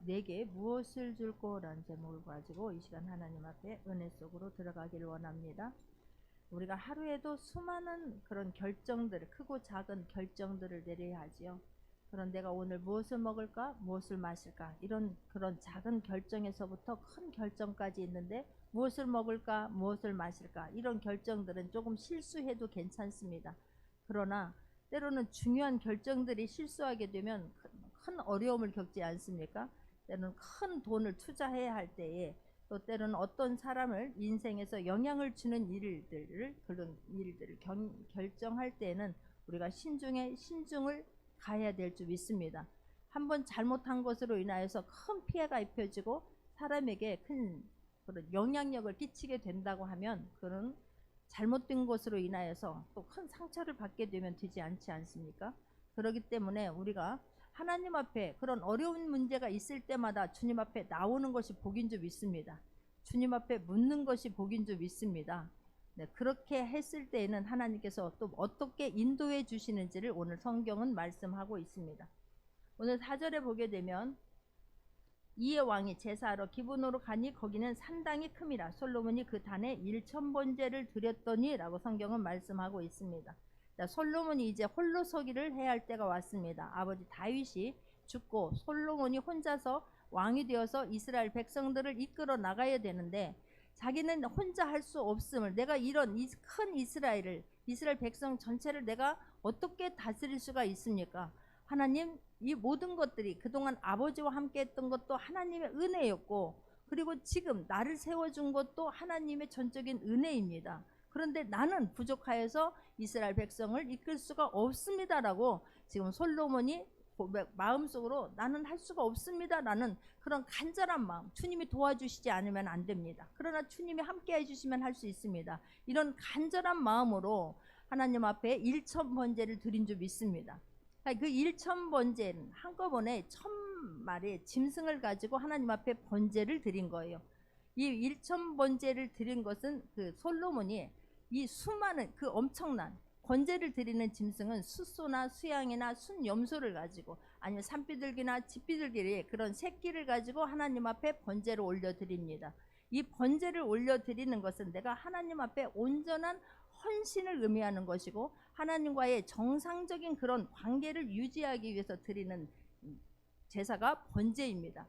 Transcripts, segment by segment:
내게 무엇을 줄 거라는 제목을 가지고 이 시간 하나님 앞에 은혜 속으로 들어가기를 원합니다. 우리가 하루에도 수많은 그런 결정들, 크고 작은 결정들을 내려야 하지요. 그런 내가 오늘 무엇을 먹을까, 무엇을 마실까, 이런 그런 작은 결정에서부터 큰 결정까지 있는데, 무엇을 먹을까, 무엇을 마실까, 이런 결정들은 조금 실수해도 괜찮습니다. 그러나 때로는 중요한 결정들이 실수하게 되면 큰 어려움을 겪지 않습니까? 때로는 큰 돈을 투자해야 할 때에, 또 때로는 어떤 사람을 인생에서 영향을 주는 그런 일들을 결정할 때에는 우리가 신중을 가해야 될 줄 믿습니다. 한번 잘못한 것으로 인하여서 큰 피해가 입혀지고 사람에게 큰 그런 영향력을 끼치게 된다고 하면, 그런 잘못된 것으로 인하여서 또 큰 상처를 받게 되면 되지 않지 않습니까? 그렇기 때문에 우리가 하나님 앞에 그런 어려운 문제가 있을 때마다 주님 앞에 나오는 것이 복인 줄 믿습니다. 주님 앞에 묻는 것이 복인 줄 믿습니다. 네, 그렇게 했을 때에는 하나님께서 또 어떻게 인도해 주시는지를 오늘 성경은 말씀하고 있습니다. 오늘 4절에 보게 되면, 이에 왕이 제사하러 기브론으로 가니 거기는 산당이 큼이라 솔로몬이 그 단에 1000번제를 드렸더니 라고 성경은 말씀하고 있습니다. 자, 솔로몬이 이제 홀로 서기를 해야 할 때가 왔습니다. 아버지 다윗이 죽고 솔로몬이 혼자서 왕이 되어서 이스라엘 백성들을 이끌어 나가야 되는데, 자기는 혼자 할 수 없음을, 내가 이런 큰 이스라엘 백성 전체를 내가 어떻게 다스릴 수가 있습니까? 하나님, 이 모든 것들이 그동안 아버지와 함께 했던 것도 하나님의 은혜였고, 그리고 지금 나를 세워준 것도 하나님의 전적인 은혜입니다. 그런데 나는 부족하여서 이스라엘 백성을 이끌 수가 없습니다라고 지금 솔로몬이 마음속으로 나는 할 수가 없습니다라는 그런 간절한 마음, 주님이 도와주시지 않으면 안 됩니다. 그러나 주님이 함께 해주시면 할 수 있습니다. 이런 간절한 마음으로 하나님 앞에 1000번제를 드린 줄 믿습니다. 그 1000번제는 한꺼번에 1000마리의 짐승을 가지고 하나님 앞에 번제를 드린 거예요. 이 1000번제를 드린 것은 그 솔로몬이 이 수많은 그 엄청난 번제를 드리는 짐승은 숫소나 수양이나 순염소를 가지고, 아니면 산비둘기나 집비둘기의 그런 새끼를 가지고 하나님 앞에 번제를 올려드립니다. 이 번제를 올려드리는 것은 내가 하나님 앞에 온전한 헌신을 의미하는 것이고, 하나님과의 정상적인 그런 관계를 유지하기 위해서 드리는 제사가 번제입니다.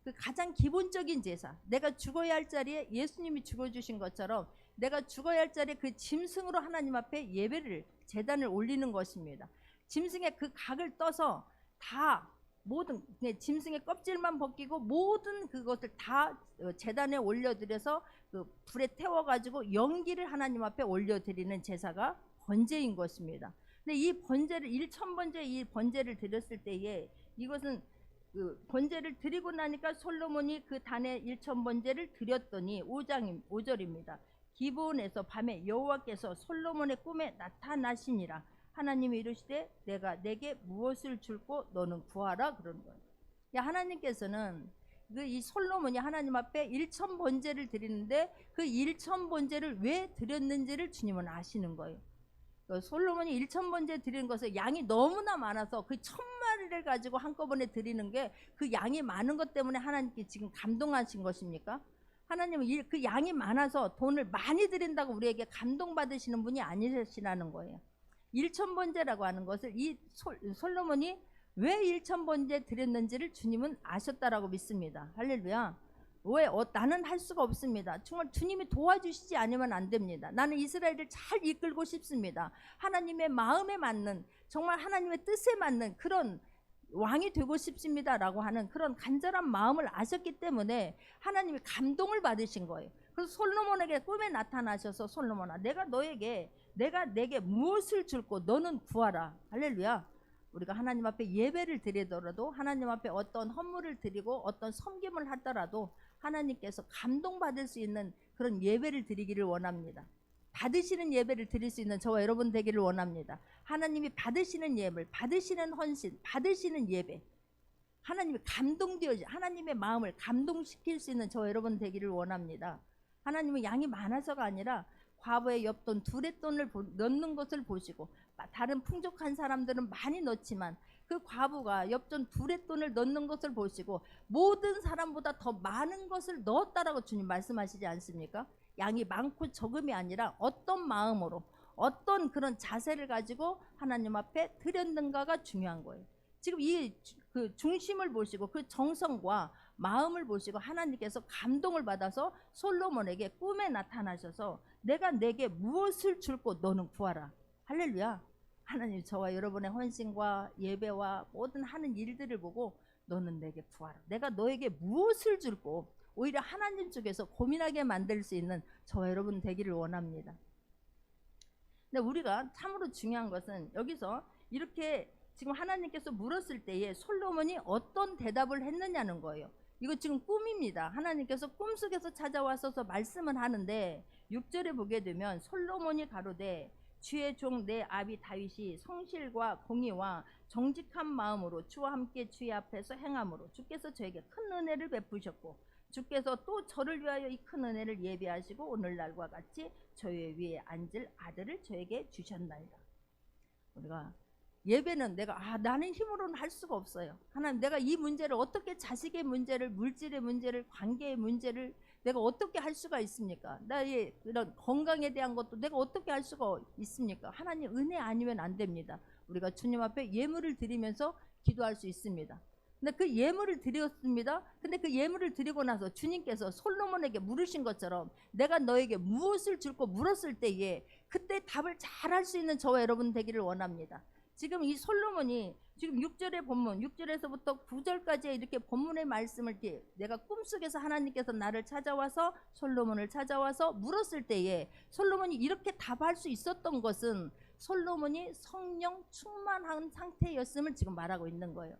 그 가장 기본적인 제사, 내가 죽어야 할 자리에 예수님이 죽어주신 것처럼 내가 죽어야 할 자리에 그 짐승으로 하나님 앞에 예배를, 제단을 올리는 것입니다. 짐승의 그 각을 떠서 다 모든 짐승의 껍질만 벗기고 모든 그것을 다 제단에 올려드려서 그 불에 태워가지고 연기를 하나님 앞에 올려드리는 제사가 번제인 것입니다. 근데 이 번제를 1000번제 이 번제를 드렸을 때에, 이것은 그 번제를 드리고 나니까 솔로몬이 그 단에 1000번제를 드렸더니 5절입니다. 기브온에서 밤에 여호와께서 솔로몬의 꿈에 나타나시니라. 하나님이 이르시되 내가 내게 무엇을 줄고 너는 구하라 그러는 거예요. 하나님께서는 이 솔로몬이 하나님 앞에 1000번제를 드리는데 그 1000번제를 왜 드렸는지를 주님은 아시는 거예요. 솔로몬이 1000번제 드리는 것은 양이 너무나 많아서 그 1000마리를 가지고 한꺼번에 드리는 게, 그 양이 많은 것 때문에 하나님께 지금 감동하신 것입니까? 하나님은 그 양이 많아서 돈을 많이 드린다고 우리에게 감동받으시는 분이 아니시라는 거예요. 1000번제라고 하는 것을 이 솔로몬이 왜 1000번제 드렸는지를 주님은 아셨다라고 믿습니다. 할렐루야. 왜? 나는 할 수가 없습니다. 정말 주님이 도와주시지 않으면 안 됩니다. 나는 이스라엘을 잘 이끌고 싶습니다. 하나님의 마음에 맞는, 정말 하나님의 뜻에 맞는 그런 왕이 되고 싶습니다 라고 하는 그런 간절한 마음을 아셨기 때문에 하나님이 감동을 받으신 거예요. 그래서 솔로몬에게 꿈에 나타나셔서, 솔로몬아, 내가 내게 무엇을 줄고 너는 구하라. 할렐루야. 우리가 하나님 앞에 예배를 드리더라도, 하나님 앞에 어떤 헌물을 드리고 어떤 섬김을 하더라도 하나님께서 감동받을 수 있는 그런 예배를 드리기를 원합니다. 받으시는 예배를 드릴 수 있는 저와 여러분 되기를 원합니다. 하나님이 받으시는 예물, 받으시는 헌신, 받으시는 예배, 하나님이 하나님의 마음을 감동시킬 수 있는 저와 여러분 되기를 원합니다. 하나님은 양이 많아서가 아니라 과부의 엽돈 2의 돈을 넣는 것을 보시고, 다른 풍족한 사람들은 많이 넣지만 그 과부가 엽전 둘의 돈을 넣는 것을 보시고 모든 사람보다 더 많은 것을 넣었다라고 주님 말씀하시지 않습니까? 양이 많고 적음이 아니라 어떤 마음으로 어떤 그런 자세를 가지고 하나님 앞에 드렸는가가 중요한 거예요. 지금 이 그 중심을 보시고 그 정성과 마음을 보시고 하나님께서 감동을 받아서 솔로몬에게 꿈에 나타나셔서 내가 내게 무엇을 줄고 너는 구하라. 할렐루야. 하나님 저와 여러분의 헌신과 예배와 모든 하는 일들을 보고 너는 내게 구하라. 내가 너에게 무엇을 줄고 오히려 하나님 쪽에서 고민하게 만들 수 있는 저와 여러분 되기를 원합니다. 근데 우리가 참으로 중요한 것은 여기서 이렇게 지금 하나님께서 물었을 때에 솔로몬이 어떤 대답을 했느냐는 거예요. 이거 지금 꿈입니다. 하나님께서 꿈속에서 찾아와서 말씀을 하는데 6절에 보게 되면 솔로몬이 가로되 주의 종 내 아비 다윗이 성실과 공의와 정직한 마음으로 주와 함께 주의 앞에서 행함으로 주께서 저에게 큰 은혜를 베푸셨고 주께서 또 저를 위하여 이 큰 은혜를 예비하시고 오늘날과 같이 저의 위에 앉을 아들을 저에게 주셨나이다. 우리가 예배는 내가 나는 힘으로는 할 수가 없어요. 하나님 내가 이 문제를 어떻게 자식의 문제를 물질의 문제를 관계의 문제를 내가 어떻게 할 수가 있습니까? 나의 이런 건강에 대한 것도 내가 어떻게 할 수가 있습니까? 하나님 은혜 아니면 안 됩니다. 우리가 주님 앞에 예물을 드리면서 기도할 수 있습니다. 근데 그 예물을 드렸습니다. 근데 그 예물을 드리고 나서 주님께서 솔로몬에게 물으신 것처럼 내가 너에게 무엇을 줄고 물었을 때에 그때 답을 잘 할 수 있는 저와 여러분 되기를 원합니다. 지금 이 솔로몬이 지금 6절의 본문 6절에서부터 9절까지 이렇게 본문의 말씀을 이렇게 내가 꿈속에서 하나님께서 나를 찾아와서 솔로몬을 찾아와서 물었을 때에 솔로몬이 이렇게 답할 수 있었던 것은 솔로몬이 성령 충만한 상태였음을 지금 말하고 있는 거예요.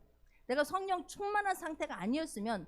내가 성령 충만한 상태가 아니었으면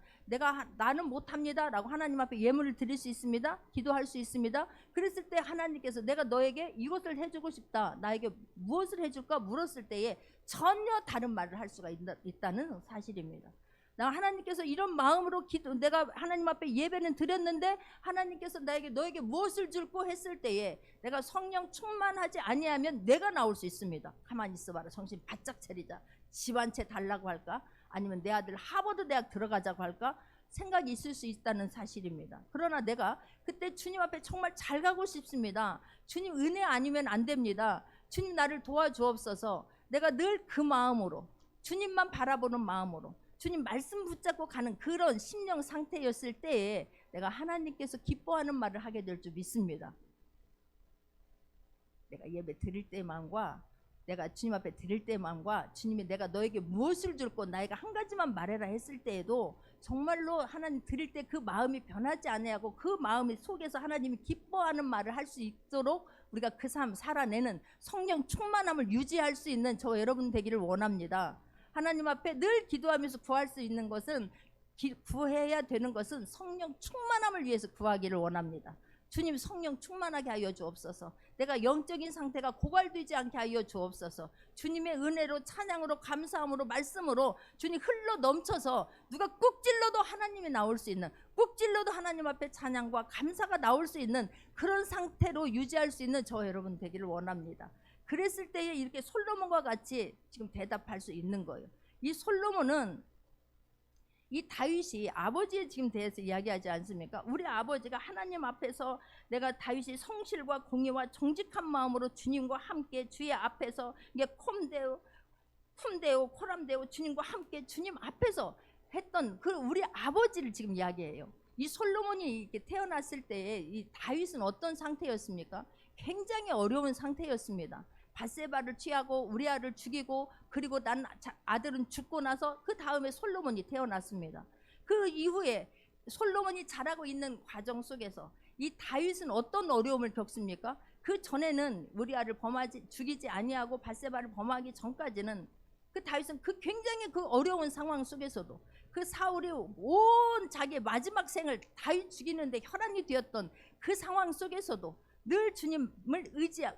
나는 못합니다 라고 하나님 앞에 예물을 드릴 수 있습니다. 기도할 수 있습니다. 그랬을 때 하나님께서 내가 너에게 이것을 해주고 싶다, 나에게 무엇을 해줄까 물었을 때에 전혀 다른 말을 할 수가 있다는 사실입니다. 하나님께서 이런 마음으로 내가 하나님 앞에 예배는 드렸는데 하나님께서 너에게 무엇을 줄고 했을 때에 내가 성령 충만하지 아니하면 내가 나올 수 있습니다. 가만히 있어봐라. 정신 바짝 차리자. 집 한 채 달라고 할까? 아니면 내 아들 하버드 대학 들어가자고 할까? 생각이 있을 수 있다는 사실입니다. 그러나 내가 그때 주님 앞에 정말 잘 가고 싶습니다. 주님 은혜 아니면 안 됩니다. 주님 나를 도와주옵소서. 내가 늘 그 마음으로 주님만 바라보는 마음으로 주님 말씀 붙잡고 가는 그런 심령 상태였을 때에 내가 하나님께서 기뻐하는 말을 하게 될 줄 믿습니다. 내가 예배 드릴 때 마음과 내가 주님 앞에 드릴 때 마음과 주님이 내가 너에게 무엇을 줄고 나에게 한 가지만 말해라 했을 때에도 정말로 하나님 드릴 때 그 마음이 변하지 아니하고 그 마음 속에서 하나님이 기뻐하는 말을 할 수 있도록 우리가 그 삶 살아내는 성령 충만함을 유지할 수 있는 저 여러분 되기를 원합니다. 하나님 앞에 늘 기도하면서 구할 수 있는 것은 구해야 되는 것은 성령 충만함을 위해서 구하기를 원합니다. 주님 성령 충만하게 하여 주옵소서. 내가 영적인 상태가 고갈되지 않게 하여 주옵소서. 주님의 은혜로 찬양으로 감사함으로 말씀으로 주님 흘러 넘쳐서 누가 꾹 찔러도 하나님이 나올 수 있는, 꾹 찔러도 하나님 앞에 찬양과 감사가 나올 수 있는 그런 상태로 유지할 수 있는 저 여러분 되기를 원합니다. 그랬을 때에 이렇게 솔로몬과 같이 지금 대답할 수 있는 거예요. 이 솔로몬은 이 다윗이 아버지에 지금 대해서 이야기하지 않습니까? 우리 아버지가 하나님 앞에서 내가 다윗이 성실과 공의와 정직한 마음으로 주님과 함께 주의 앞에서 이게 쿰데오 코람데오 주님과 함께 주님 앞에서 했던 그 우리 아버지를 지금 이야기해요. 이 솔로몬이 이렇게 태어났을 때에 이 다윗은 어떤 상태였습니까? 굉장히 어려운 상태였습니다. 밧세바를 취하고 우리아를 죽이고 그리고 아들은 죽고 나서 그 다음에 솔로몬이 태어났습니다. 그 이후에 솔로몬이 자라고 있는 과정 속에서 이 다윗은 어떤 어려움을 겪습니까? 그 전에는 우리아를 죽이지 아니하고 밧세바를 범하기 전까지는 그 다윗은 그 굉장히 그 어려운 상황 속에서도 그 사울이 온 자기의 마지막 생을 다윗 죽이는데 혈안이 되었던 그 상황 속에서도 늘 주님을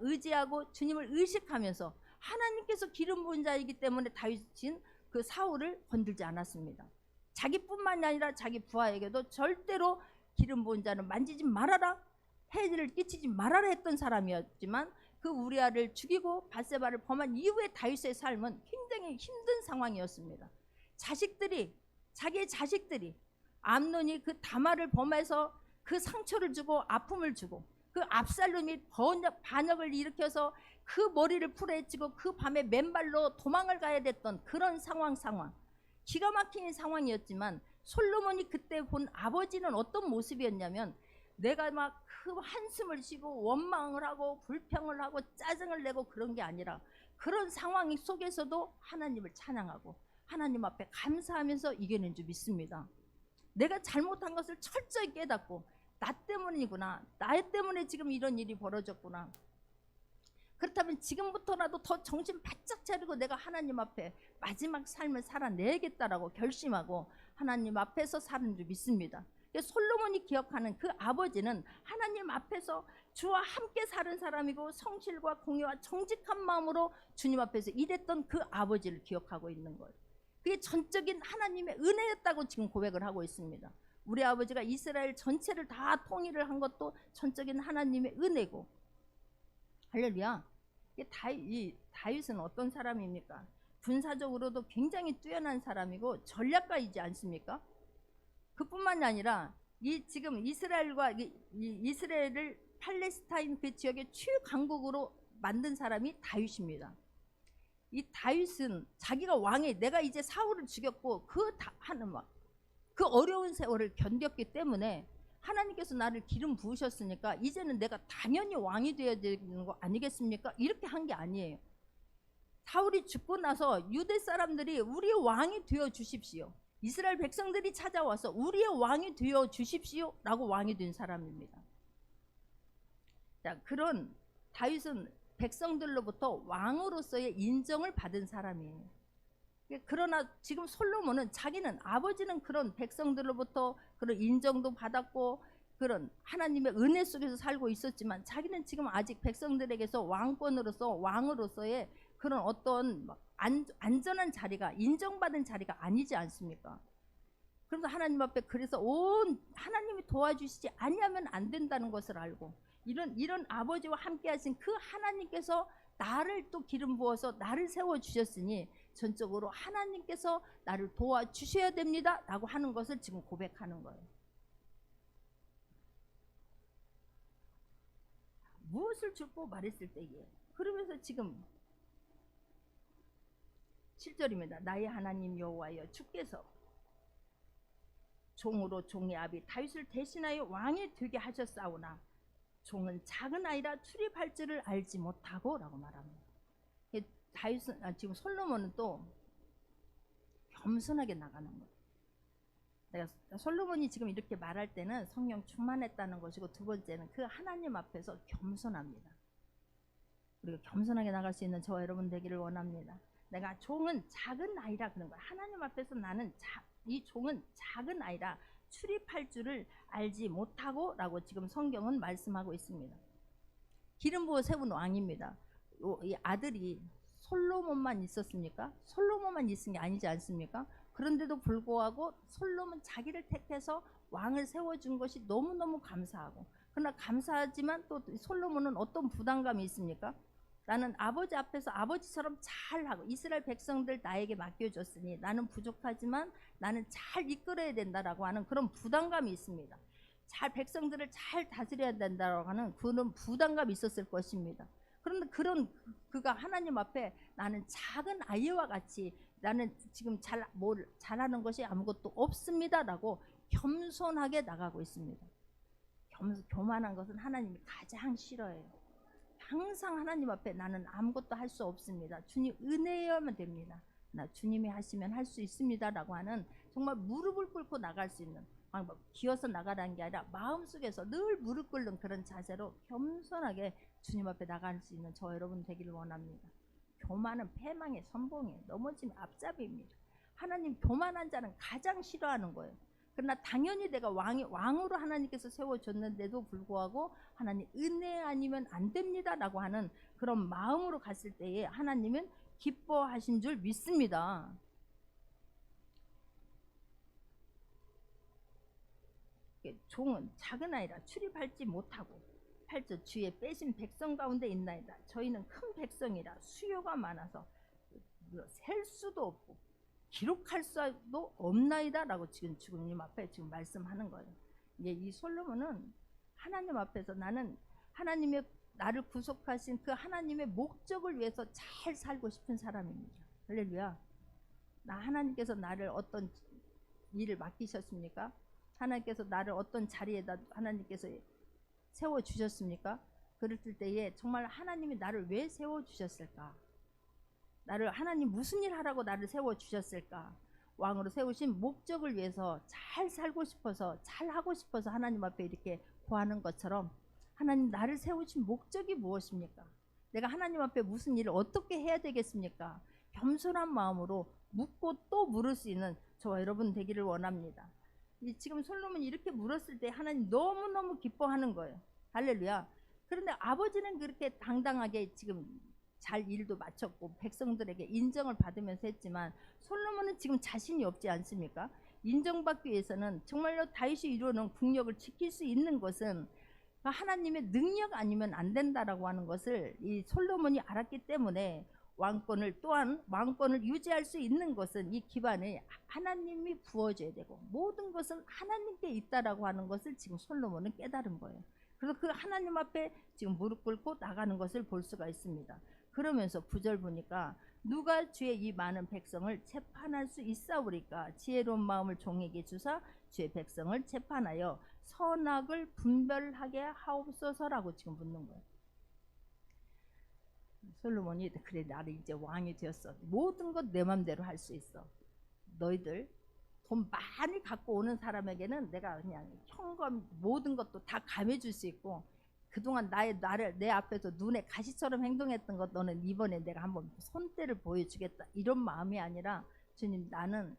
의지하고 주님을 의식하면서 하나님께서 기름 부은 자이기 때문에 다윗은 그 사울을 건들지 않았습니다. 자기뿐만이 아니라 자기 부하에게도 절대로 기름 부은 자는 만지지 말아라, 해를 끼치지 말아라 했던 사람이었지만 그 우리아를 죽이고 밧세바를 범한 이후의 다윗의 삶은 굉장히 힘든 상황이었습니다. 자기의 자식들이 암논이 그 다말을 범해서 그 상처를 주고 아픔을 주고, 그 압살롬이 반역을 일으켜서 그 머리를 풀어헤치고 그 밤에 맨발로 도망을 가야 됐던 그런 상황, 기가 막힌 상황이었지만, 솔로몬이 그때 본 아버지는 어떤 모습이었냐면, 내가 막 그 한숨을 쉬고 원망을 하고 불평을 하고 짜증을 내고 그런 게 아니라, 그런 상황 속에서도 하나님을 찬양하고 하나님 앞에 감사하면서 이겨낸 줄 믿습니다. 내가 잘못한 것을 철저히 깨닫고, 나 때문이구나, 나 때문에 지금 이런 일이 벌어졌구나, 그렇다면 지금부터라도 더 정신 바짝 차리고 내가 하나님 앞에 마지막 삶을 살아내야겠다라고 결심하고 하나님 앞에서 사는 줄 믿습니다. 솔로몬이 기억하는 그 아버지는 하나님 앞에서 주와 함께 사는 사람이고, 성실과 공의와 정직한 마음으로 주님 앞에서 일했던 그 아버지를 기억하고 있는 거예요. 그게 전적인 하나님의 은혜였다고 지금 고백을 하고 있습니다. 우리 아버지가 이스라엘 전체를 다 통일을 한 것도 전적인 하나님의 은혜고. 할렐루야. 이 다윗은 어떤 사람입니까? 군사적으로도 굉장히 뛰어난 사람이고 전략가이지 않습니까? 그뿐만이 아니라 지금 이스라엘을 팔레스타인 그 지역의 최강국으로 만든 사람이 다윗입니다. 이 다윗은 자기가 왕이, 내가 이제 사울을 죽였고 그 어려운 세월을 견뎠기 때문에 하나님께서 나를 기름 부으셨으니까 이제는 내가 당연히 왕이 되어야 되는 거 아니겠습니까? 이렇게 한 게 아니에요. 사울이 죽고 나서 유대 사람들이 우리의 왕이 되어 주십시오, 이스라엘 백성들이 찾아와서 우리의 왕이 되어 주십시오 라고 왕이 된 사람입니다. 자, 그런 다윗은 백성들로부터 왕으로서의 인정을 받은 사람이에요. 그러나 지금 솔로몬은 자기는, 아버지는 그런 백성들로부터 그런 인정도 받았고 그런 하나님의 은혜 속에서 살고 있었지만, 자기는 지금 아직 백성들에게서 왕으로서의 그런 어떤 안전한 자리가, 인정받은 자리가 아니지 않습니까? 그래서 하나님 앞에, 그래서 하나님이 도와주시지 아니하면 안 된다는 것을 알고, 이런 아버지와 함께 하신 그 하나님께서 나를 또 기름 부어서 나를 세워주셨으니 전적으로 하나님께서 나를 도와주셔야 됩니다 라고 하는 것을 지금 고백하는 거예요. 무엇을 줄고 말했을 때에, 그러면서 지금 7절입니다. 나의 하나님 여호와여, 주께서 종으로 종의 아비 다윗을 대신하여 왕이 되게 하셨사오나 종은 작은 아이라 출입할 줄을 알지 못하고 라고 말합니다. 다윗은, 지금 솔로몬은 또 겸손하게 나가는 거예요. 내가 솔로몬이 지금 이렇게 말할 때는 성령 충만했다는 것이고, 두 번째는 그 하나님 앞에서 겸손합니다. 우리가 겸손하게 나갈 수 있는 저와 여러분 되기를 원합니다. 내가 종은 작은 아이라 그런 거야. 하나님 앞에서 나는 이 종은 작은 아이라 출입할 줄을 알지 못하고 라고 지금 성경은 말씀하고 있습니다. 기름 부어 세운 왕입니다. 이 아들이 솔로몬만 있었습니까? 솔로몬만 있은 게 아니지 않습니까? 그런데도 불구하고 솔로몬 자기를 택해서 왕을 세워준 것이 너무너무 감사하고, 그러나 감사하지만 또 솔로몬은 어떤 부담감이 있습니까? 나는 아버지 앞에서 아버지처럼 잘하고, 이스라엘 백성들 나에게 맡겨줬으니 나는 부족하지만 나는 잘 이끌어야 된다라고 하는 그런 부담감이 있습니다. 백성들을 잘 다스려야 된다라고 하는 그런 부담감이 있었을 것입니다. 그런데 그가 하나님 앞에 나는 작은 아이와 같이, 나는 지금 잘하는 것이 아무것도 없습니다라고 겸손하게 나가고 있습니다. 교만한 것은 하나님이 가장 싫어해요. 항상 하나님 앞에 나는 아무것도 할 수 없습니다, 주님 은혜여만 됩니다, 나 주님이 하시면 할 수 있습니다 라고 하는, 정말 무릎을 꿇고 나갈 수 있는, 기어서 나가라는 게 아니라 마음속에서 늘 무릎 꿇는 그런 자세로 겸손하게 주님 앞에 나갈 수 있는 저 여러분 되기를 원합니다. 교만은 패망의 선봉이에요. 넘어짐의 앞잡이입니다. 하나님 교만한 자는 가장 싫어하는 거예요. 그러나 당연히 내가 왕으로 하나님께서 세워줬는데도 불구하고 하나님 은혜 아니면 안 됩니다 라고 하는 그런 마음으로 갔을 때에 하나님은 기뻐하신 줄 믿습니다. 종은 작은 아이라 출입할지 못하고, 8절 주의 빼신 백성 가운데 있나이다. 저희는 큰 백성이라 수요가 많아서 셀 수도 없고 기록할 수도 없나이다 라고 지금 주님 앞에 지금 말씀하는 거예요. 이제 이 솔로몬은 하나님 앞에서 나는 하나님의 나를 구속하신 그 하나님의 목적을 위해서 잘 살고 싶은 사람입니다. 할렐루야. 나 하나님께서 나를 어떤 일을 맡기셨습니까? 하나님께서 나를 어떤 자리에다 하나님께서 세워주셨습니까? 그럴 때에 정말 하나님이 나를 왜 세워주셨을까? 나를 하나님 무슨 일 하라고 나를 세워주셨을까? 왕으로 세우신 목적을 위해서 잘 살고 싶어서 잘 하고 싶어서 하나님 앞에 이렇게 구하는 것처럼 하나님 나를 세우신 목적이 무엇입니까? 내가 하나님 앞에 무슨 일을 어떻게 해야 되겠습니까? 겸손한 마음으로 묻고 또 물을 수 있는 저와 여러분 되기를 원합니다. 지금 솔로몬이 이렇게 물었을 때 하나님 너무너무 기뻐하는 거예요. 할렐루야. 그런데 아버지는 그렇게 당당하게 지금 잘 일도 마쳤고 백성들에게 인정을 받으면서 했지만 솔로몬은 지금 자신이 없지 않습니까? 인정받기 위해서는 정말로 다윗이 이루어놓은 국력을 지킬 수 있는 것은 하나님의 능력 아니면 안 된다라고 하는 것을 이 솔로몬이 알았기 때문에 왕권을 또한 왕권을 유지할 수 있는 것은 이 기반에 하나님이 부어줘야 되고 모든 것은 하나님께 있다라고 하는 것을 지금 솔로몬은 깨달은 거예요. 그래서 그 하나님 앞에 지금 무릎 꿇고 나가는 것을 볼 수가 있습니다. 그러면서 9절 보니까 누가 주의 이 많은 백성을 재판할 수 있사오리까? 지혜로운 마음을 종에게 주사 주의 백성을 재판하여 선악을 분별하게 하옵소서라고 지금 묻는 거예요. 솔로몬이 그래 나를 이제 왕이 되었어. 모든 것 내 맘대로 할 수 있어. 너희들 돈 많이 갖고 오는 사람에게는 내가 그냥 현금 모든 것도 다 감해줄 수 있고 그동안 나를 내 앞에서 눈에 가시처럼 행동했던 것 너는 이번에 내가 한번 손때를 보여주겠다 이런 마음이 아니라 주님 나는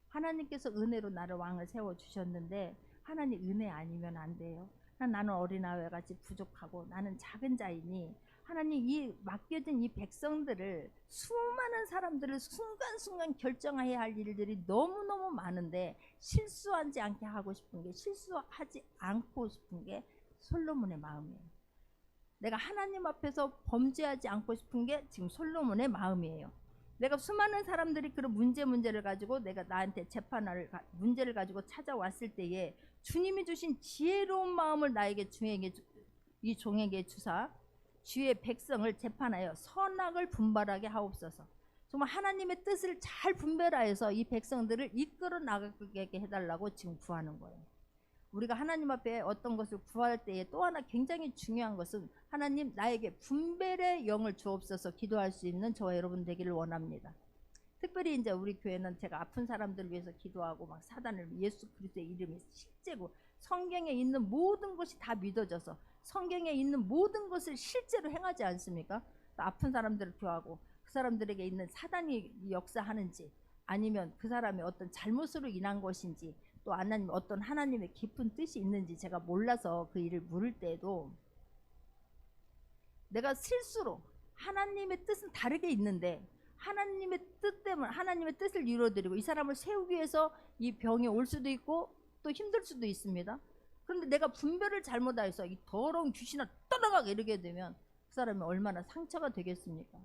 하나님께서 은혜로 나를 왕을 세워주셨는데 하나님 은혜 아니면 안 돼요. 나는 어린아이와 같이 부족하고 나는 작은 자이니 하나님 이 맡겨진 이 백성들을 수많은 사람들을 순간순간 결정해야 할 일들이 너무너무 많은데 실수하지 않게 하고 싶은 게 실수하지 않고 싶은 게 솔로몬의 마음이에요. 내가 하나님 앞에서 범죄하지 않고 싶은 게 지금 솔로몬의 마음이에요. 내가 수많은 사람들이 그런 문제를 가지고 내가 나한테 재판할 문제를 가지고 찾아왔을 때에 주님이 주신 지혜로운 마음을 나에게 이 종에게 주사 주의 백성을 재판하여 선악을 분별하게 하옵소서. 정말 하나님의 뜻을 잘 분별하여서 이 백성들을 이끌어 나가게 해달라고 지금 구하는 거예요. 우리가 하나님 앞에 어떤 것을 구할 때에 또 하나 굉장히 중요한 것은 하나님 나에게 분별의 영을 주옵소서 기도할 수 있는 저와 여러분 되기를 원합니다. 특별히 이제 우리 교회는 제가 아픈 사람들을 위해서 기도하고 막 사단을 예수 그리스도의 이름이 실제고 성경에 있는 모든 것이 다 믿어져서 성경에 있는 모든 것을 실제로 행하지 않습니까? 아픈 사람들을 교하고 그 사람들에게 있는 사단이 역사하는지 아니면 그 사람이 어떤 잘못으로 인한 것인지 또 하나님 어떤 하나님의 깊은 뜻이 있는지 제가 몰라서 그 일을 물을 때에도 내가 실수로 하나님의 뜻은 다르게 있는데 하나님의 뜻 때문에 하나님의 뜻을 이루어드리고 이 사람을 세우기 위해서 이 병이 올 수도 있고 또 힘들 수도 있습니다. 그런데 내가 분별을 잘못하여서 이 더러운 귀신아 떠나가게 이러게 되면 그 사람이 얼마나 상처가 되겠습니까?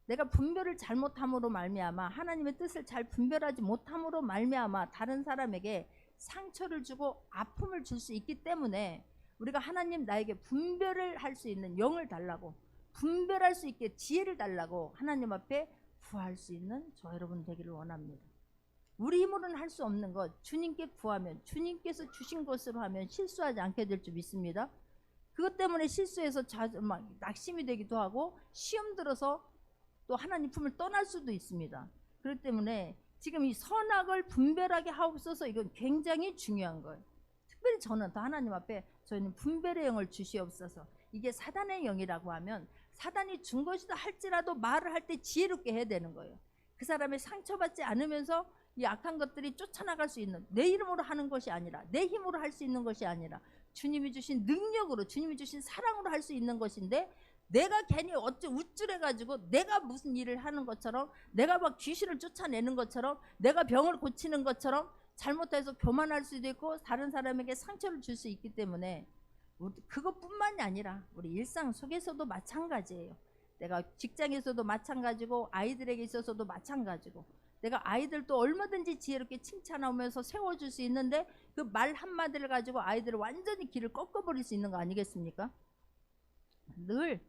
내가 분별을 잘못함으로 말미암아 하나님의 뜻을 잘 분별하지 못함으로 말미암아 다른 사람에게 상처를 주고 아픔을 줄 수 있기 때문에 우리가 하나님 나에게 분별을 할 수 있는 영을 달라고 분별할 수 있게 지혜를 달라고 하나님 앞에 구할 수 있는 저 여러분 되기를 원합니다. 우리 힘으로는 할 수 없는 것 주님께 구하면 주님께서 주신 것으로 하면 실수하지 않게 될 줄 믿습니다. 그것 때문에 실수해서 막 낙심이 되기도 하고 시험 들어서 또 하나님 품을 떠날 수도 있습니다. 그렇기 때문에 지금 이 선악을 분별하게 하옵소서 이건 굉장히 중요한 거예요. 특별히 저는 더 하나님 앞에 저희는 분별의 영을 주시옵소서. 이게 사단의 영이라고 하면 사단이 준 것이다 할지라도 말을 할 때 지혜롭게 해야 되는 거예요. 그 사람의 상처받지 않으면서 이 악한 것들이 쫓아나갈 수 있는 내 이름으로 하는 것이 아니라 내 힘으로 할 수 있는 것이 아니라 주님이 주신 능력으로 주님이 주신 사랑으로 할 수 있는 것인데 내가 괜히 어째 우쭐해가지고 내가 무슨 일을 하는 것처럼 내가 막 귀신을 쫓아내는 것처럼 내가 병을 고치는 것처럼 잘못해서 교만할 수도 있고 다른 사람에게 상처를 줄 수 있기 때문에 그것뿐만이 아니라 우리 일상 속에서도 마찬가지예요. 내가 직장에서도 마찬가지고 아이들에게 있어서도 마찬가지고, 내가 아이들도 얼마든지 지혜롭게 칭찬하면서 세워줄 수 있는데 그 말 한마디를 가지고 아이들을 완전히 길을 꺾어버릴 수 있는 거 아니겠습니까? 늘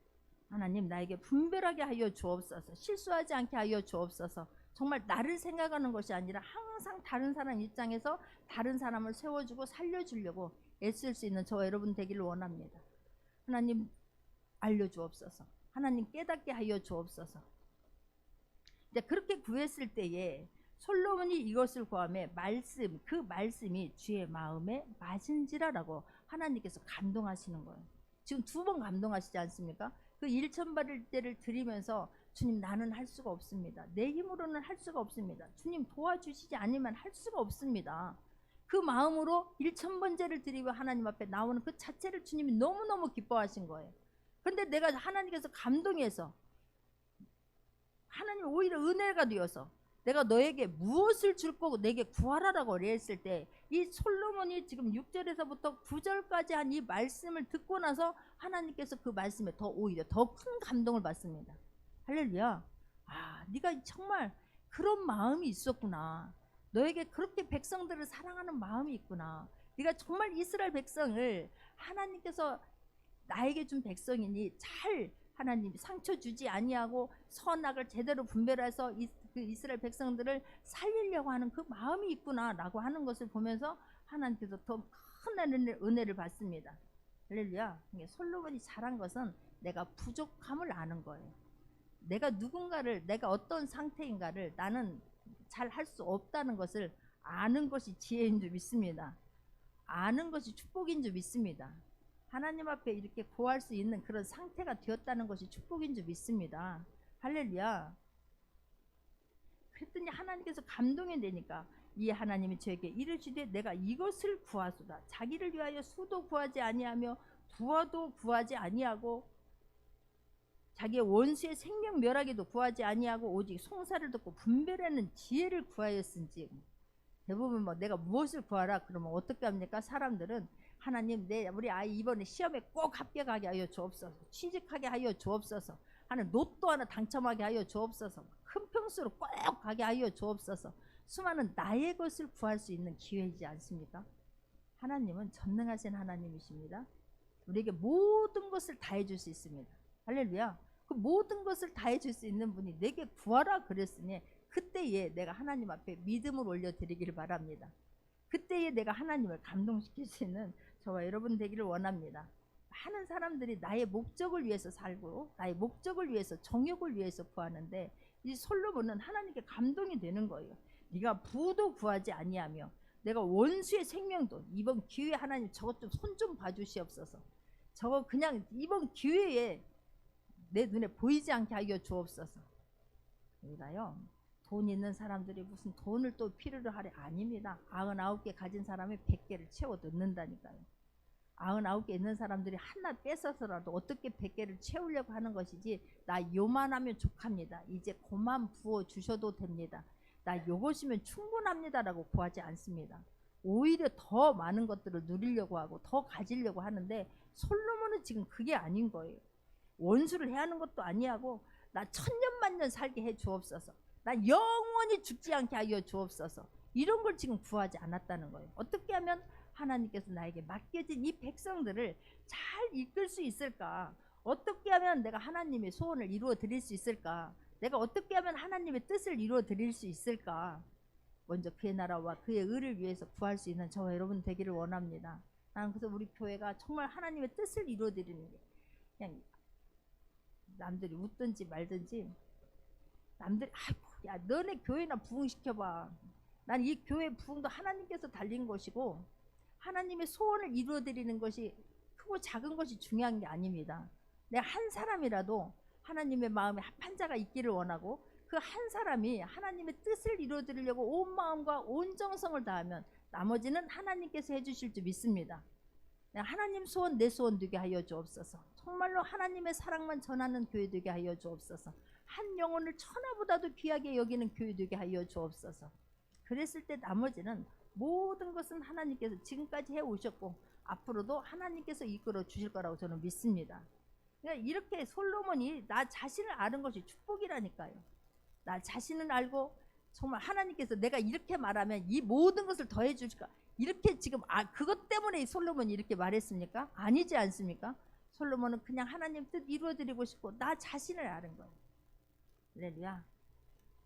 하나님 나에게 분별하게 하여 주옵소서, 실수하지 않게 하여 주옵소서. 정말 나를 생각하는 것이 아니라 항상 다른 사람 입장에서 다른 사람을 세워주고 살려주려고 애쓸 수 있는 저와 여러분 되기를 원합니다. 하나님 알려주옵소서. 하나님 깨닫게 하여 주옵소서. 이제 그렇게 구했을 때에 솔로몬이 이것을 구하며 그 말씀이 주의 마음에 맞은지라라고 하나님께서 감동하시는 거예요. 지금 2번 감동하시지 않습니까? 그 일천발일대를 드리면서 주님 나는 할 수가 없습니다. 내 힘으로는 할 수가 없습니다. 주님 도와주시지 않으면 할 수가 없습니다. 그 마음으로 1000번제를 드리고 하나님 앞에 나오는 그 자체를 주님이 너무너무 기뻐하신 거예요. 그런데 내가 하나님께서 감동해서 하나님 오히려 은혜가 되어서 내가 너에게 무엇을 줄 거고 내게 구하라라고 그랬을 때 이 솔로몬이 지금 6절에서부터 9절까지 한 이 말씀을 듣고 나서 하나님께서 그 말씀에 오히려 더 큰 감동을 받습니다. 할렐루야. 아, 네가 정말 그런 마음이 있었구나. 너에게 그렇게 백성들을 사랑하는 마음이 있구나. 네가 정말 이스라엘 백성을 하나님께서 나에게 준 백성이니 잘 하나님이 상처 주지 아니하고 선악을 제대로 분별해서 그 이스라엘 백성들을 살리려고 하는 그 마음이 있구나라고 하는 것을 보면서 하나님께서 더 큰 은혜를 받습니다. 할렐루야. 솔로몬이 잘한 것은 내가 부족함을 아는 거예요. 내가 누군가를, 내가 어떤 상태인가를 나는 잘 할 수 없다는 것을 아는 것이 지혜인 줄 믿습니다. 아는 것이 축복인 줄 믿습니다. 하나님 앞에 이렇게 구할 수 있는 그런 상태가 되었다는 것이 축복인 줄 믿습니다. 할렐루야. 그랬더니 하나님께서 감동이 되니까 이 하나님이 저에게 이르시되 내가 이것을 구하소다. 자기를 위하여 수도 구하지 아니하며 부하도 구하지 아니하고 자기의 원수의 생명 멸하기도 구하지 아니하고 오직 송사를 듣고 분별하는 지혜를 구하였은지. 대부분 내가 무엇을 구하라 그러면 어떻게 합니까? 사람들은 하나님 우리 아이 이번에 시험에 꼭 합격하게 하여 주옵소서, 취직하게 하여 주옵소서, 하는 로또 하나 당첨하게 하여 주옵소서, 큰 평수로 꼭 가게 하여 주옵소서. 수많은 나의 것을 구할 수 있는 기회이지 않습니까? 하나님은 전능하신 하나님이십니다. 우리에게 모든 것을 다 해줄 수 있습니다. 할렐루야. 그 모든 것을 다 해줄 수 있는 분이 내게 구하라 그랬으니 그때에 내가 하나님 앞에 믿음을 올려드리기를 바랍니다. 그때에 내가 하나님을 감동시킬 수 있는 저와 여러분 되기를 원합니다. 많은 사람들이 나의 목적을 위해서 살고 나의 목적을 위해서, 정욕을 위해서 구하는데 이 솔로몬은 하나님께 감동이 되는 거예요. 네가 부도 구하지 아니하며 내가 원수의 생명도, 이번 기회에 하나님 저것 좀 손 좀 봐주시옵소서. 저거 그냥 이번 기회에 내 눈에 보이지 않게 하여 주옵소서. 우리가요, 돈 있는 사람들이 무슨 돈을 또 필요로 하래. 아닙니다. 99개 가진 사람이 100개를 채워 넣는다니까요. 99개 있는 사람들이 하나 뺏어서라도 어떻게 100개를 채우려고 하는 것이지, 나 요만하면 족합니다, 이제 그만 부어 주셔도 됩니다, 나 요것이면 충분합니다 라고 구하지 않습니다. 오히려 더 많은 것들을 누리려고 하고 더 가지려고 하는데 솔로몬은 지금 그게 아닌 거예요. 원수를 해하는 것도 아니하고 나 천년만년 살게 해 주옵소서, 나 영원히 죽지 않게 하여 주옵소서, 이런 걸 지금 구하지 않았다는 거예요. 어떻게 하면 하나님께서 나에게 맡겨진 이 백성들을 잘 이끌 수 있을까? 어떻게 하면 내가 하나님의 소원을 이루어 드릴 수 있을까? 내가 어떻게 하면 하나님의 뜻을 이루어 드릴 수 있을까? 먼저 그의 나라와 그의 의를 위해서 구할 수 있는 저와 여러분 되기를 원합니다. 나는 그래서 우리 교회가 정말 하나님의 뜻을 이루어 드리는 게, 그냥 남들이 웃든지 말든지 남들이 아이고 야 너네 교회나 부흥시켜봐. 난 이 교회 부흥도 하나님께서 달린 것이고 하나님의 소원을 이루어 드리는 것이 크고 작은 것이 중요한 게 아닙니다. 내가 한 사람이라도 하나님의 마음에 합한 자가 있기를 원하고 그 한 사람이 하나님의 뜻을 이루어 드리려고 온 마음과 온 정성을 다하면 나머지는 하나님께서 해주실 줄 믿습니다. 하나님 소원 내 소원 되게 하여 주옵소서. 정말로 하나님의 사랑만 전하는 교회 되게 하여 주옵소서. 한 영혼을 천하보다도 귀하게 여기는 교회 되게 하여 주옵소서. 그랬을 때 나머지는 모든 것은 하나님께서 지금까지 해오셨고 앞으로도 하나님께서 이끌어 주실 거라고 저는 믿습니다. 그러니까 이렇게 솔로몬이 나 자신을 아는 것이 축복이라니까요. 나 자신을 알고 정말 하나님께서 내가 이렇게 말하면 이 모든 것을 더해 주실까, 이렇게 지금 그것 때문에 솔로몬이 이렇게 말했습니까? 아니지 않습니까? 솔로몬은 그냥 하나님 뜻 이루어드리고 싶고 나 자신을 아는 거예요. 할렐루야.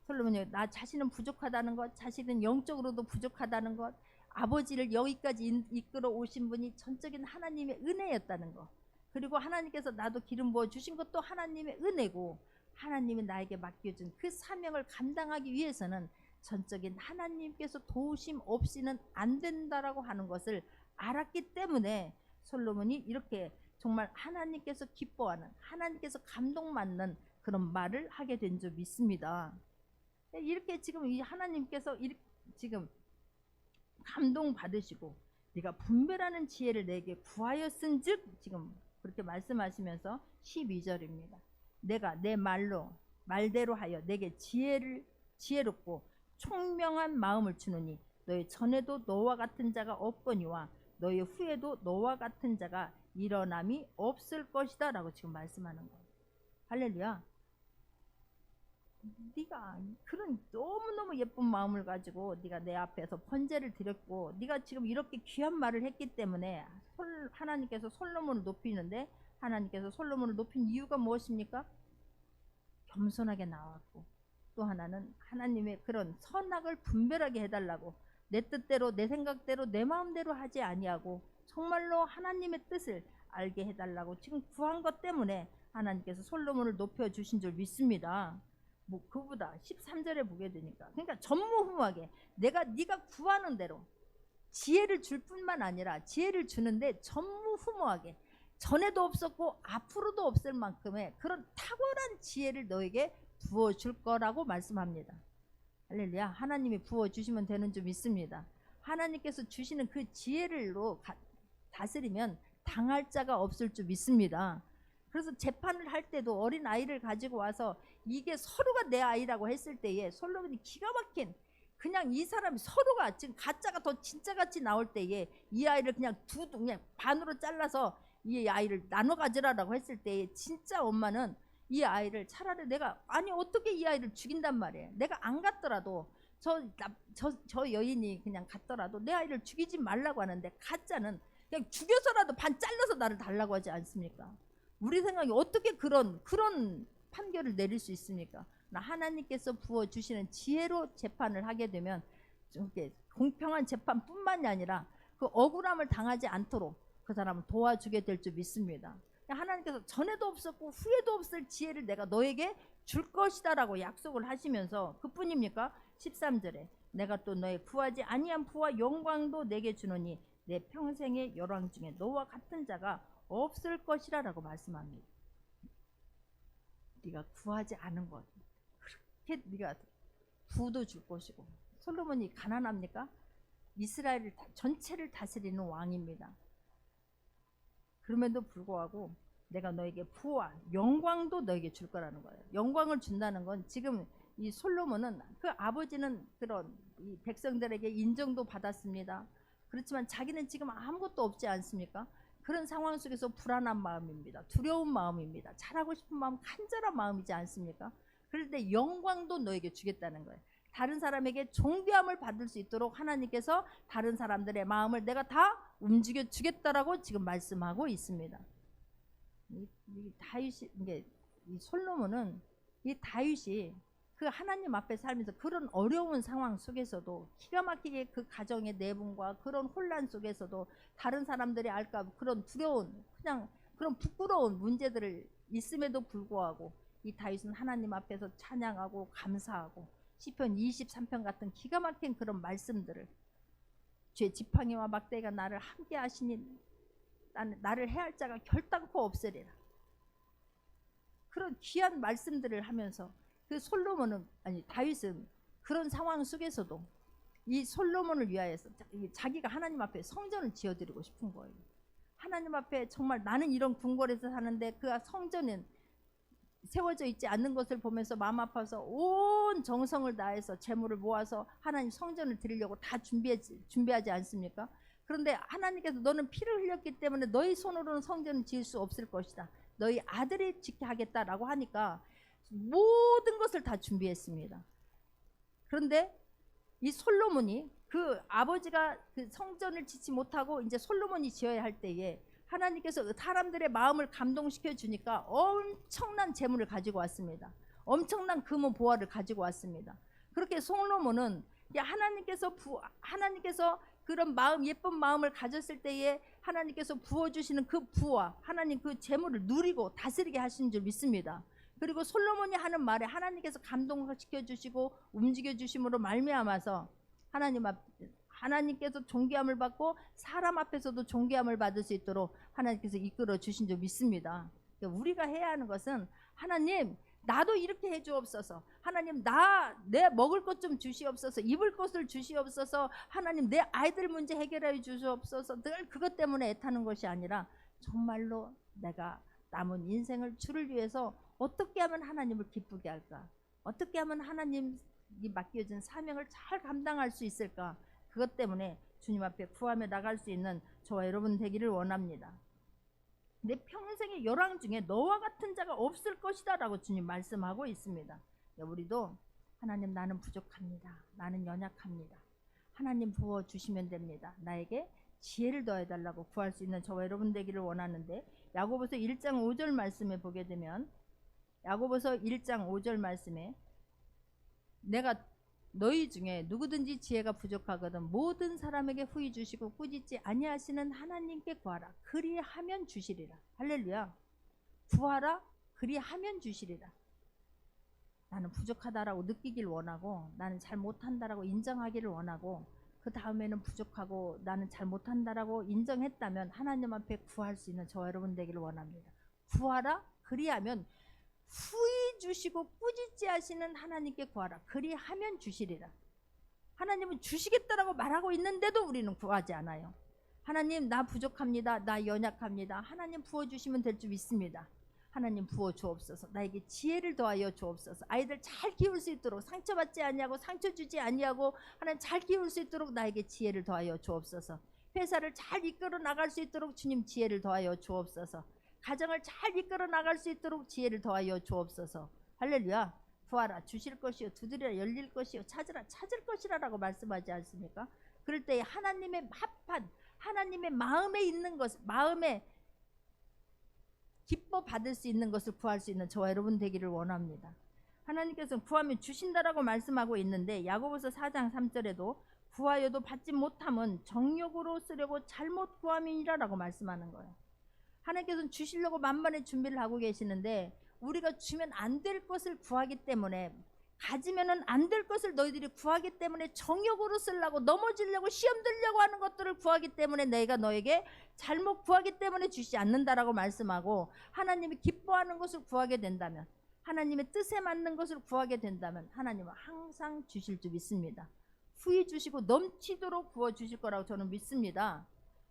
솔로몬이 나 자신은 부족하다는 것, 자신은 영적으로도 부족하다는 것, 아버지를 여기까지 이끌어 오신 분이 전적인 하나님의 은혜였다는 것, 그리고 하나님께서 나도 기름 부어 주신 것도 하나님의 은혜고, 하나님이 나에게 맡겨준 그 사명을 감당하기 위해서는 전적인 하나님께서 도우심 없이는 안 된다라고 하는 것을 알았기 때문에 솔로몬이 이렇게 정말 하나님께서 기뻐하는, 하나님께서 감동받는 그런 말을 하게 된 줄 믿습니다. 이렇게 지금 이 하나님께서 지금 감동 받으시고 네가 분별하는 지혜를 내게 구하였은즉, 지금 그렇게 말씀하시면서 12절입니다. 내가 내 말대로 하여 내게 지혜롭고 총명한 마음을 주노니 너의 전에도 너와 같은 자가 없거니와 너의 후에도 너와 같은 자가 일어남이 없을 것이다 라고 지금 말씀하는 거예요. 할렐루야. 네가 그런 너무너무 예쁜 마음을 가지고 네가 내 앞에서 번제를 드렸고 네가 지금 이렇게 귀한 말을 했기 때문에 하나님께서 솔로몬을 높이는데, 하나님께서 솔로몬을 높인 이유가 무엇입니까? 겸손하게 나왔고, 또 하나는 하나님의 그런 선악을 분별하게 해달라고, 내 뜻대로 내 생각대로 내 마음대로 하지 아니하고 정말로 하나님의 뜻을 알게 해달라고 지금 구한 것 때문에 하나님께서 솔로몬을 높여주신 줄 믿습니다. 뭐 그보다 13절에 보게 되니까, 그러니까 전무후무하게 네가 구하는 대로 지혜를 줄 뿐만 아니라 지혜를 주는데 전무후무하게 전에도 없었고 앞으로도 없을 만큼의 그런 탁월한 지혜를 너에게 부어줄 거라고 말씀합니다. 할렐루야. 하나님이 부어주시면 되는 줄 믿습니다. 하나님께서 주시는 그 지혜를로 다스리면 당할 자가 없을 줄 믿습니다. 그래서 재판을 할 때도 어린 아이를 가지고 와서 이게 서로가 내 아이라고 했을 때에 솔로몬이 기가 막힌, 그냥 이 사람이 서로가 지금 가짜가 더 진짜같이 나올 때에 이 아이를 그냥 그냥 반으로 잘라서 이 아이를 나눠 가지라라고 했을 때에 진짜 엄마는 이 아이를 차라리 내가, 아니 어떻게 이 아이를 죽인단 말이에요. 내가 안 갔더라도 저 여인이 그냥 갔더라도 내 아이를 죽이지 말라고 하는데, 가짜는 그냥 죽여서라도 반 잘라서 나를 달라고 하지 않습니까? 우리 생각이 어떻게 그런 판결을 내릴 수 있습니까? 하나님께서 부어주시는 지혜로 재판을 하게 되면 공평한 재판뿐만이 아니라 그 억울함을 당하지 않도록 그 사람을 도와주게 될 줄 믿습니다. 하나님께서 전에도 없었고 후에도 없을 지혜를 내가 너에게 줄 것이다 라고 약속을 하시면서, 그뿐입니까? 13절에 내가 또 너의 구하지 아니한 부와 영광도 내게 주노니 내 평생의 열왕 중에 너와 같은 자가 없을 것이라 라고 말씀합니다. 네가 구하지 않은 것, 그렇게 네가 부도 줄 것이고. 솔로몬이 가난합니까? 이스라엘 전체를 다스리는 왕입니다. 그럼에도 불구하고 내가 너에게 부와 영광도 너에게 줄 거라는 거예요. 영광을 준다는 건, 지금 이 솔로몬은 그 아버지는 그런 이 백성들에게 인정도 받았습니다. 그렇지만 자기는 지금 아무것도 없지 않습니까? 그런 상황 속에서 불안한 마음입니다. 두려운 마음입니다. 잘하고 싶은 마음, 간절한 마음이지 않습니까? 그런데 영광도 너에게 주겠다는 거예요. 다른 사람에게 존귀함을 받을 수 있도록 하나님께서 다른 사람들의 마음을 내가 다 움직여 주겠다라고 지금 말씀하고 있습니다. 이 다윗이, 이 솔로몬은 이 다윗이 그 하나님 앞에 살면서 그런 어려운 상황 속에서도 기가 막히게 그 가정의 내분과 그런 혼란 속에서도 다른 사람들이 알까 그런 두려운, 그냥 그런 부끄러운 문제들을 있음에도 불구하고 이 다윗은 하나님 앞에서 찬양하고 감사하고 시편 23편 같은 기가 막힌 그런 말씀들을, 죄 지팡이와 막대기가 나를 함께 하시니 나를 해할 자가 결단코 없으리라, 그런 귀한 말씀들을 하면서 그 솔로몬은, 아니 다윗은 그런 상황 속에서도 이 솔로몬을 위하여서 자기가 하나님 앞에 성전을 지어드리고 싶은 거예요. 하나님 앞에 정말 나는 이런 궁궐에서 사는데 그 성전은 세워져 있지 않는 것을 보면서 마음 아파서 온 정성을 다해서 재물을 모아서 하나님 성전을 드리려고 다 준비하지 않습니까? 그런데 하나님께서 너는 피를 흘렸기 때문에 너희 손으로는 성전을 지을 수 없을 것이다. 너희 아들이 짓게 하겠다라고 하니까 모든 것을 다 준비했습니다. 그런데 이 솔로몬이 그 아버지가 그 성전을 짓지 못하고 이제 솔로몬이 지어야 할 때에 하나님께서 사람들의 마음을 감동시켜 주니까 엄청난 재물을 가지고 왔습니다. 엄청난 금은 보화를 가지고 왔습니다. 그렇게 솔로몬은 하나님께서 그런 마음, 예쁜 마음을 가졌을 때에 하나님께서 부어주시는 그 부와 하나님 그 재물을 누리고 다스리게 하신 줄 믿습니다. 그리고 솔로몬이 하는 말에 하나님께서 감동시켜 주시고 움직여 주심으로 말미암아서 하나님께서 존귀함을 받고 사람 앞에서도 존귀함을 받을 수 있도록 하나님께서 이끌어 주신 줄 믿습니다. 우리가 해야 하는 것은 하나님 나도 이렇게 해주옵소서. 하나님 내 먹을 것 좀 주시옵소서. 입을 것을 주시옵소서. 하나님 내 아이들 문제 해결해 주시옵소서. 늘 그것 때문에 애타는 것이 아니라 정말로 내가 남은 인생을 주를 위해서 어떻게 하면 하나님을 기쁘게 할까? 어떻게 하면 하나님이 맡겨진 사명을 잘 감당할 수 있을까? 그것 때문에 주님 앞에 구하며 나갈 수 있는 저와 여러분 되기를 원합니다. 내 평생의 열왕 중에 너와 같은 자가 없을 것이다 라고 주님 말씀하고 있습니다. 우리도 하나님 나는 부족합니다. 나는 연약합니다. 하나님 부어주시면 됩니다. 나에게 지혜를 더해달라고 구할 수 있는 저와 여러분 되기를 원하는데 야고보서 1장 5절 말씀에 보게 되면 야고보서 1장 5절 말씀에 내가 너희 중에 누구든지 지혜가 부족하거든 모든 사람에게 후히 주시고 꾸짖지 아니하시는 하나님께 구하라. 그리하면 주시리라. 할렐루야. 구하라. 그리하면 주시리라. 나는 부족하다라고 느끼길 원하고 나는 잘 못한다라고 인정하기를 원하고 그 다음에는 부족하고 나는 잘 못한다라고 인정했다면 하나님 앞에 구할 수 있는 저와 여러분 되기를 원합니다. 구하라. 그리하면 후히 주시고 꾸짖지 하시는 하나님께 구하라. 그리하면 주시리라. 하나님은 주시겠다라고 말하고 있는데도 우리는 구하지 않아요. 하나님 나 부족합니다. 나 연약합니다. 하나님 부어주시면 될 줄 믿습니다. 하나님 부어 주옵소서. 나에게 지혜를 더하여 주옵소서. 아이들 잘 키울 수 있도록 상처받지 아니하고 상처 주지 아니하고 하나님 잘 키울 수 있도록 나에게 지혜를 더하여 주옵소서. 회사를 잘 이끌어 나갈 수 있도록 주님 지혜를 더하여 주옵소서. 가정을 잘 이끌어 나갈 수 있도록 지혜를 더하여 주옵소서. 할렐루야. 구하라 주실 것이요 두드리라 열릴 것이요 찾으라 찾을 것이라 라고 말씀하지 않습니까? 그럴 때 하나님의 합한 하나님의 마음에 있는 것, 마음에 기뻐 받을 수 있는 것을 구할 수 있는 저와 여러분 되기를 원합니다. 하나님께서는 구하면 주신다라고 말씀하고 있는데 야고보서 4장 3절에도 구하여도 받지 못함은 정욕으로 쓰려고 잘못 구함이니라 라고 말씀하는 거예요. 하나님께서는 주시려고 만반의 준비를 하고 계시는데 우리가 주면 안 될 것을 구하기 때문에 가지면은 안 될 것을 너희들이 구하기 때문에 정욕으로 쓰려고 넘어지려고 시험 들려고 하는 것들을 구하기 때문에 내가 너에게 잘못 구하기 때문에 주시지 않는다라고 말씀하고 하나님이 기뻐하는 것을 구하게 된다면 하나님의 뜻에 맞는 것을 구하게 된다면 하나님은 항상 주실 줄 믿습니다. 후히 주시고 넘치도록 부어주실 거라고 저는 믿습니다.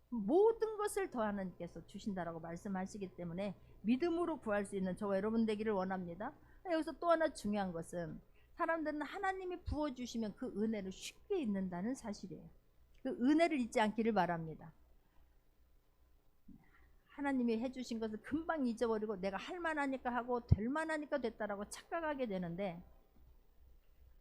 모든 것을 더 하나님께서 주신다라고 말씀하시기 때문에 믿음으로 구할 수 있는 저와 여러분 되기를 원합니다. 여기서 또 하나 중요한 것은 사람들은 하나님이 부어주시면 그 은혜를 쉽게 잊는다는 사실이에요. 그 은혜를 잊지 않기를 바랍니다. 하나님이 해주신 것을 금방 잊어버리고 내가 할 만하니까 하고 될 만하니까 됐다라고 착각하게 되는데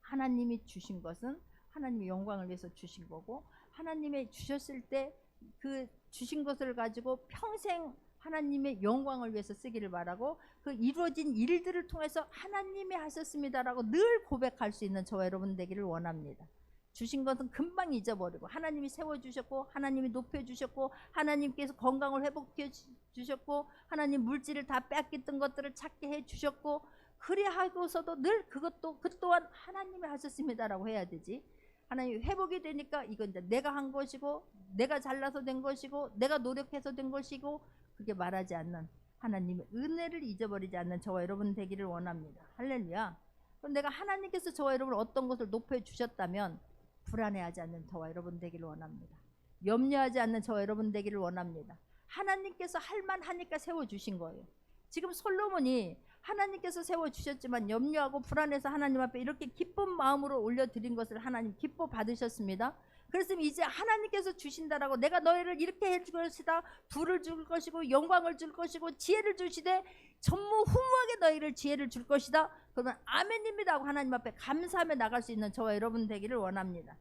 하나님이 주신 것은 하나님의 영광을 위해서 주신 거고 하나님이 주셨을 때 그 주신 것을 가지고 평생 하나님의 영광을 위해서 쓰기를 바라고 그 이루어진 일들을 통해서 하나님이 하셨습니다라고 늘 고백할 수 있는 저와 여러분 되기를 원합니다. 주신 것은 금방 잊어버리고 하나님이 세워주셨고 하나님이 높여주셨고 하나님께서 건강을 회복해 주셨고 하나님 물질을 다 빼앗겼던 것들을 찾게 해주셨고 그래 하고서도 늘 그것도 그 또한 하나님이 하셨습니다라고 해야 되지. 하나님이 회복이 되니까 이건 이제 내가 한 것이고 내가 잘나서 된 것이고 내가 노력해서 된 것이고 그게 말하지 않는 하나님의 은혜를 잊어버리지 않는 저와 여러분 되기를 원합니다. 할렐루야. 그럼 내가 하나님께서 저와 여러분을 어떤 것을 높여주셨다면 불안해하지 않는 저와 여러분 되기를 원합니다. 염려하지 않는 저와 여러분 되기를 원합니다. 하나님께서 할만하니까 세워주신 거예요. 지금 솔로몬이 하나님께서 세워주셨지만 염려하고 불안해서 하나님 앞에 이렇게 기쁜 마음으로 올려드린 것을 하나님 기뻐 받으셨습니다. 그랬으면 이제 하나님께서 주신다라고 내가 너희를 이렇게 해줄 것이다, 부를 줄 것이고 영광을 줄 것이고 지혜를 주시되 전무후무하게 너희를 지혜를 줄 것이다. 그러면 아멘입니다 하고 하나님 앞에 감사하며 나갈 수 있는 저와 여러분 되기를 원합니다.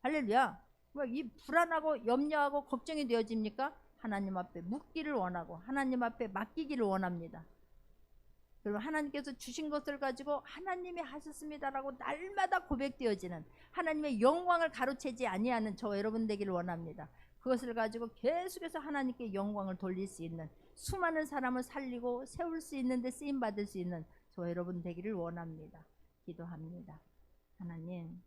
할렐루야. 이 불안하고 염려하고 걱정이 되어집니까? 하나님 앞에 묻기를 원하고 하나님 앞에 맡기기를 원합니다. 그러면 하나님께서 주신 것을 가지고 하나님이 하셨습니다라고 날마다 고백되어지는 하나님의 영광을 가로채지 아니하는 저와 여러분 되기를 원합니다. 그것을 가지고 계속해서 하나님께 영광을 돌릴 수 있는 수많은 사람을 살리고 세울 수 있는 데 쓰임받을 수 있는 저와 여러분 되기를 원합니다. 기도합니다. 하나님,